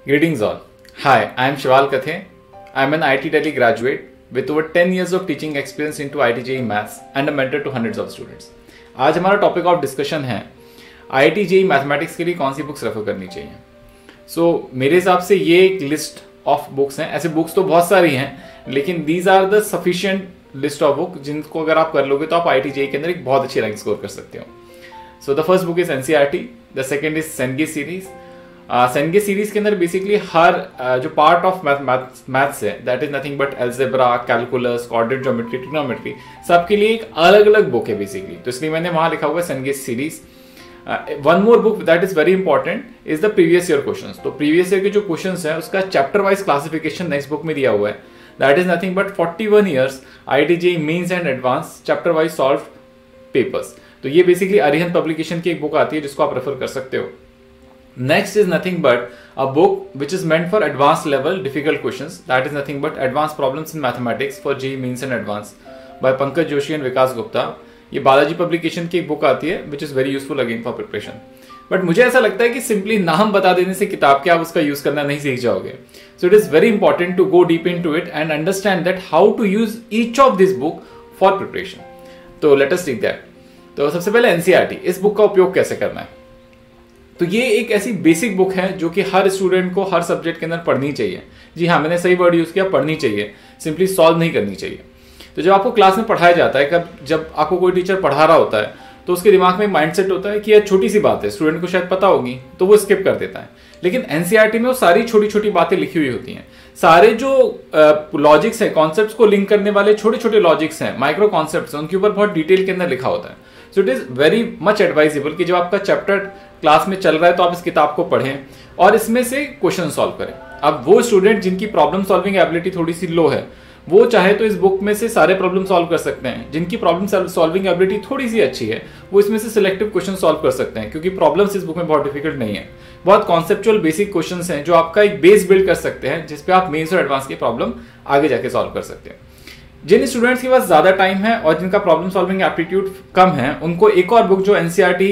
Greetings all. Hi, I am Shival Kathe. I am an IIT Delhi graduate with over 10 years of teaching experience into IIT JEE Maths and a mentor to hundreds of students. आज हमारा topic of discussion है IIT JEE mathematics के लिए कौन सी books refer करनी चाहिए. मेरे हिसाब से ये एक लिस्ट ऑफ बुक्स हैं. ऐसे बुक्स तो बहुत सारी हैं, लेकिन these are the sufficient list of book जिनको अगर आप कर लोगे तो आप IIT JEE के अंदर एक बहुत अच्छी रैंक स्कोर कर सकते हो. So the first book is NCERT, the second is Cengage series. Cengage series के अंदर बेसिकली हर जो पार्ट ऑफ मैथ्स है, that is nothing but algebra, calculus, coordinate geometry, trigonometry, सबके लिए एक अलग अलग बुक है बेसिकली. तो इसलिए मैंने वहां लिखा हुआ है Cengage series. One more book that is very important is the previous year questions. तो प्रीवियस ईयर के जो क्वेश्चंस है उसका chapter wise classification next book में दिया हुआ है. That is nothing but 41 years IIT JEE mains and advance chapter wise solved papers. तो ये बेसिकली अरिहंत पब्लिकेशन की एक बुक आती है जिसको आप रेफर कर सकते हो. Next is nothing but a book which is meant for advanced level difficult questions. That is nothing but advanced problems in mathematics for JEE Mains and Advanced by Pankaj Joshi and Vikas Gupta. ये Balaji publication की एक book आती है which is very useful again for preparation. But मुझे ऐसा लगता है कि सिंपली नाम बता देने से किताब के आप उसका यूज करना नहीं सीख जाओगे. So it is very important to go deep into it and understand that how to use each of this book for preparation. तो लेट अस टेक दैट. तो सबसे पहले NCERT, इस बुक का उपयोग कैसे करना है. तो ये एक ऐसी बेसिक बुक है जो कि हर स्टूडेंट को हर सब्जेक्ट के अंदर पढ़नी चाहिए. जी हाँ, मैंने सही वर्ड यूज किया, पढ़नी चाहिए, सिंपली सॉल्व नहीं करनी चाहिए. तो जब आपको क्लास में पढ़ाया जाता है, जब आपको कोई टीचर पढ़ा रहा होता है तो उसके दिमाग में माइंडसेट होता है कि यह छोटी सी बात है, स्टूडेंट को शायद पता होगी, तो वो स्किप कर देता है. लेकिन NCERT में वो सारी छोटी छोटी बातें लिखी हुई होती हैं. सारे जो लॉजिक्स है, कॉन्सेप्ट्स को लिंक करने वाले छोटे छोटे लॉजिक्स हैं, माइक्रो कॉन्सेप्ट्स हैं, उनके ऊपर बहुत डिटेल के अंदर लिखा होता है. सो it is very much advisable कि जब आपका चैप्टर क्लास में चल रहा है तो आप इस किताब को पढ़ें और इसमें से क्वेश्चन सॉल्व करें. अब वो स्टूडेंट जिनकी प्रॉब्लम सॉल्विंग एबिलिटी थोड़ी सी लो है, वो चाहे तो इस बुक में से सारे प्रॉब्लम सॉल्व कर सकते हैं. जिनकी प्रॉब्लम सॉल्विंग एबिलिटी थोड़ी सी अच्छी है, वो इसमें से सिलेक्टिव क्वेश्चन सॉल्व कर सकते हैं, क्योंकि प्रॉब्लम्स इस बुक में बहुत डिफिकल्ट नहीं है. बहुत कॉन्सेप्चुअल बेसिक क्वेश्चंस हैं जो आपका एक बेस बिल्ड कर सकते हैं, जिसपे आप मेंस और एडवांस की प्रॉब्लम आगे जाके सॉल्व कर सकते हैं. जिन स्टूडेंट्स के पास ज्यादा टाइम है और जिनका प्रॉब्लम सॉल्विंग एप्टीट्यूड कम है, उनको एक और बुक जो NCERT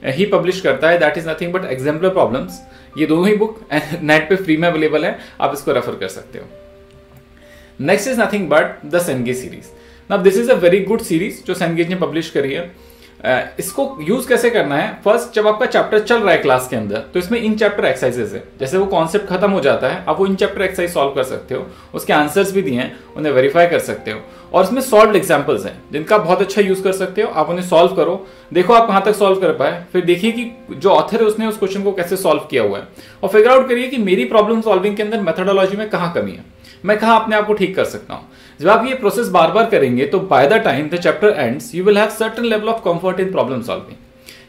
ही पब्लिश करता है, that is nothing but exemplar problems. ये दोनों ही बुक नेट पे फ्री में अवेलेबल है, आप इसको रेफर कर सकते हो. Next is nothing but the Cengage series. Now this is a very good series जो सेनगे ने पब्लिश करी है. इसको यूज कैसे करना है. फर्स्ट, जब आपका चैप्टर चल रहा है क्लास के अंदर, तो इसमें इन चैप्टर एक्सरसाइजेस है. जैसे वो कॉन्सेप्ट खत्म हो जाता है, आप वो इन चैप्टर एक्सरसाइज सॉल्व कर सकते हो. उसके आंसर्स भी दिए हैं, उन्हें वेरीफाई कर सकते हो. और इसमें सॉल्व एग्जांपल्स हैं जिनका बहुत अच्छा यूज कर सकते हो. आप उन्हें सॉल्व करो, देखो आप कहां तक सॉल्व कर पाए, फिर देखिए कि जो ऑथर है उसने उस क्वेश्चन को कैसे सॉल्व किया हुआ है, और फिगर आउट करिए कि मेरी प्रॉब्लम सॉल्विंग के अंदर मेथोडोलॉजी में कहां कमी है, मैं कहां अपने आप को ठीक कर सकता हूं. जब आप ये प्रोसेस बार बार करेंगे तो by the time the chapter ends you will have certain level of comfort in problem solving.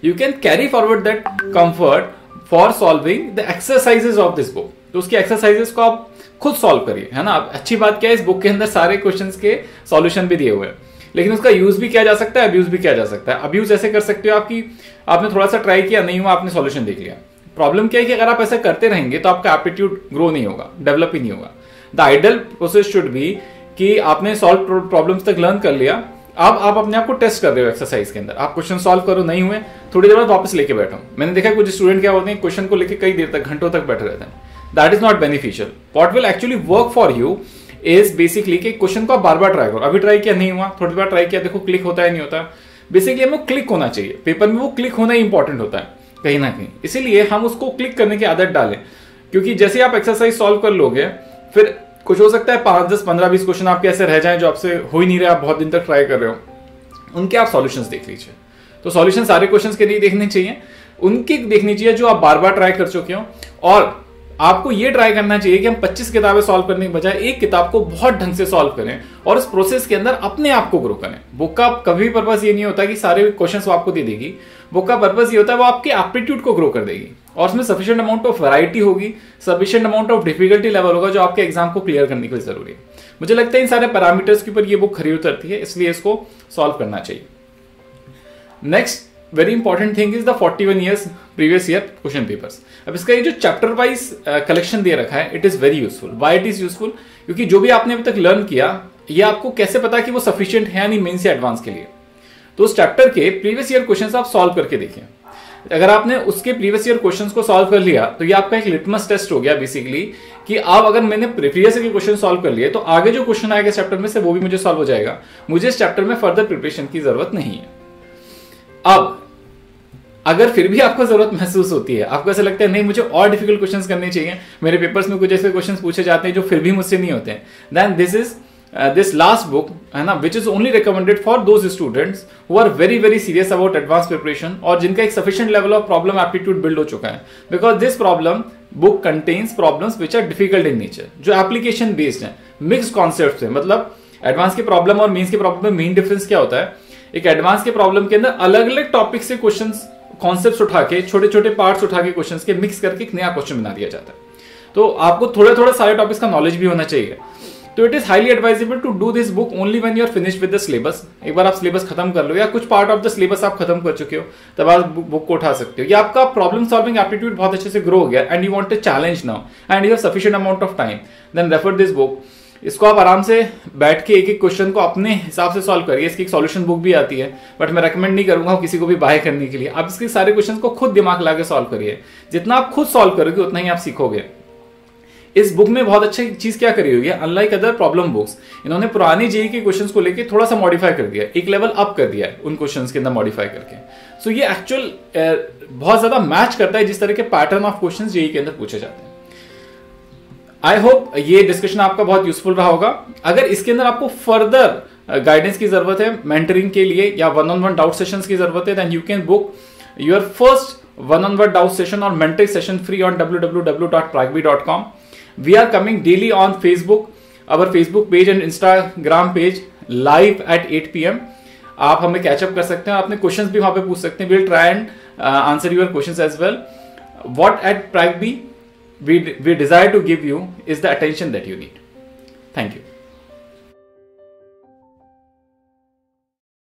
You can carry forward that comfort for solving the exercises of this book. तो उसकी एक्सरसाइजेस को आप खुद solve करिए, है ना. अच्छी बात क्या है, इस बुक के अंदर सारे क्वेश्चंस के सॉल्यूशन भी दिए हुए हैं, लेकिन उसका यूज भी किया जा सकता है, अब्यूज भी किया जा सकता है. अब्यूज ऐसे कर सकते हो आपकी, आपने थोड़ा सा ट्राई किया, नहीं हुआ, आपने सॉल्यूशन देख लिया. प्रॉब्लम क्या है कि अगर आप ऐसा करते रहेंगे तो आपका एप्टीट्यूड ग्रो नहीं होगा, डेवलप ही नहीं होगा. The ideal process should be कि आपने सॉल्व प्रॉब्लम्स तक लर्न कर लिया, अब आप अपने आप को टेस्ट कर रहे हो एक्सरसाइज के अंदर. आप क्वेश्चन सॉल्व करो, नहीं हुए, थोड़ी देर बाद वापस लेके बैठो. मैंने देखा कुछ स्टूडेंट क्या होते हैं, क्वेश्चन को लेके कई देर तक, घंटों तक बैठे रहते हैं. That is not beneficial. What will actually work for you is basically कि क्वेश्चन को आप बार बार ट्राई करो. अभी ट्राई किया, नहीं हुआ, थोड़ी बार ट्राई किया, देखो क्लिक होता है नहीं होता. बेसिकली हमें क्लिक होना चाहिए. पेपर में वो क्लिक होना ही इंपॉर्टेंट होता है कहीं ना कहीं. इसीलिए हम उसको क्लिक करने की आदत डालें, क्योंकि जैसे आप एक्सरसाइज सॉल्व कर लोगे, फिर कुछ हो सकता है 5, 10, 15, 20 क्वेश्चन आपके ऐसे रह जाएं जो आपसे हो ही नहीं रहे, आप बहुत दिन तक ट्राई कर रहे हो, उनके आप सॉल्यूशंस देख लीजिए. तो सॉल्यूशन सारे क्वेश्चंस के नहीं देखने चाहिए, उनकी देखनी चाहिए जो आप बार बार ट्राई कर चुके हो. और आपको ये ट्राई करना चाहिए कि हम 25 किताबें सॉल्व करने के बजाय एक किताब को बहुत ढंग से सॉल्व करें और उस प्रोसेस के अंदर अपने आप को ग्रो करें. बुक का कभी पर्पस ये नहीं होता कि सारे क्वेश्चंस वो आपको दे देगी. बुक का पर्पस ये होता है वो आपके एप्टीट्यूड को ग्रो कर देगी, और उसमें सफिशिएंट अमाउंट ऑफ वैरायटी होगी, sufficient amount of difficulty level होगा जो आपके एग्जाम को क्लियर करने के लिए जरूरी है. मुझे लगता है इन सारे पैरामीटर्स के ऊपर ये बुक खरी उतरती है, इसलिए इसको सॉल्व करना चाहिए. Next very important thing is the 41 years previous year question papers. अब इसका ये जो चैप्टर वाइज कलेक्शन दे रखा है, it is very useful. Why it is useful, क्योंकि जो भी आपने अभी तक लर्न किया, ये आपको कैसे पता कि वो सफिशिएंट है या नहीं मेंस या एडवांस के लिए. तो उस चैप्टर के प्रीवियस ईयर क्वेश्चंस आप सॉल्व करके देखें. अगर आपने उसके प्रीवियस ईयर क्वेश्चंस को सॉल्व कर लिया तो ये आपका एक लिटमस टेस्ट हो गया बेसिकली कि आप अगर मैंने प्रीवियस ईयर के क्वेश्चन सॉल्व कर लिए तो आगे जो क्वेश्चन आएगा चैप्टर में से वो भी मुझे सॉल्व हो जाएगा, मुझे इस चैप्टर में फर्दर प्रिपरेशन की जरूरत नहीं है। अब अगर फिर भी आपको जरूरत महसूस होती है, आपको ऐसा लगता है नहीं मुझे और डिफिकल्ट क्वेश्चंस करने चाहिए, मेरे पेपर्स में कुछ ऐसे क्वेश्चंस पूछे जाते हैं जो फिर भी मुझसे नहीं होते हैं, देन दिस लास्ट बुक है ना, which is only recommended for those students who are very very serious about advance preparation और जिनका एक sufficient level of problem aptitude build हो चुका है, because this problem book contains problems which are difficult in nature, जो application based है, mixed concepts है। मतलब एडवांस के प्रॉब्लम और मेंस के प्रॉब्लम में मेन डिफरेंस क्या होता है, एक एडवांस के प्रॉब्लम के अंदर अलग अलग टॉपिक से क्वेश्चंस कॉन्सेप्ट्स उठा के, छोटे छोटे पार्ट्स उठा के क्वेश्चंस के मिक्स करके एक नया क्वेश्चन बना दिया जाता है। तो आपको थोड़ा थोड़ा सारे टॉपिक्स का नॉलेज भी होना चाहिए। तो it is highly advisable to do this book only when you are finished with the syllabus. एक बार आप सिलेबस खत्म कर लो या कुछ पार्ट ऑफ द सिलेबस आप खत्म कर चुके हो, तब आप बुक को उठा सकते हो। या आपका प्रॉब्लम सॉल्विंग एप्टीट्यूड बहुत अच्छे से ग्रो हो गया and you want to challenge now and you have sufficient amount of time, then refer this book. इसको आप आराम से बैठ के एक एक क्वेश्चन को अपने हिसाब से सॉल्व करिए। इसकी एक सॉल्यूशन बुक भी आती है, बट मैं रेकमेंड नहीं करूंगा किसी को भी बाय करने के लिए। आप इसके सारे क्वेश्चन को खुद दिमाग लगा के सॉल्व करिए। जितना आप खुद सॉल्व करोगे उतना ही आप सीखोगे। इस बुक में बहुत अच्छी चीज क्या करी हुई है, अनलाइक अदर प्रॉब्लम बुक्स, इन्होंने पुरानी जेईई के क्वेश्चंस को लेके थोड़ा सा मॉडिफाई कर दिया, एक लेवल अप कर दिया है उन क्वेश्चंस के अंदर मॉडिफाई करके। सो ये एक्चुअल बहुत ज्यादा मैच करता है जिस तरह के पैटर्न ऑफ क्वेश्चंस जेईई के अंदर पूछे जाते हैं। आई होप ये डिस्कशन आपका बहुत यूजफुल रहा होगा। अगर इसके अंदर आपको फर्दर गाइडेंस की जरूरत है, मेंटरिंग के लिए या one on one doubt sessions की जरूरत है, then you can book your first one on one doubt session और mentoring session free on www.pragvi.com. We are coming daily on Facebook, our Facebook page and Instagram page live at 8 PM. आप हमें catch up कर सकते हैं, अपने questions भी वहां पे पूछ सकते हैं। We'll try and answer your questions as well. What at Pragvi we desire to give you is the attention that you need. Thank you.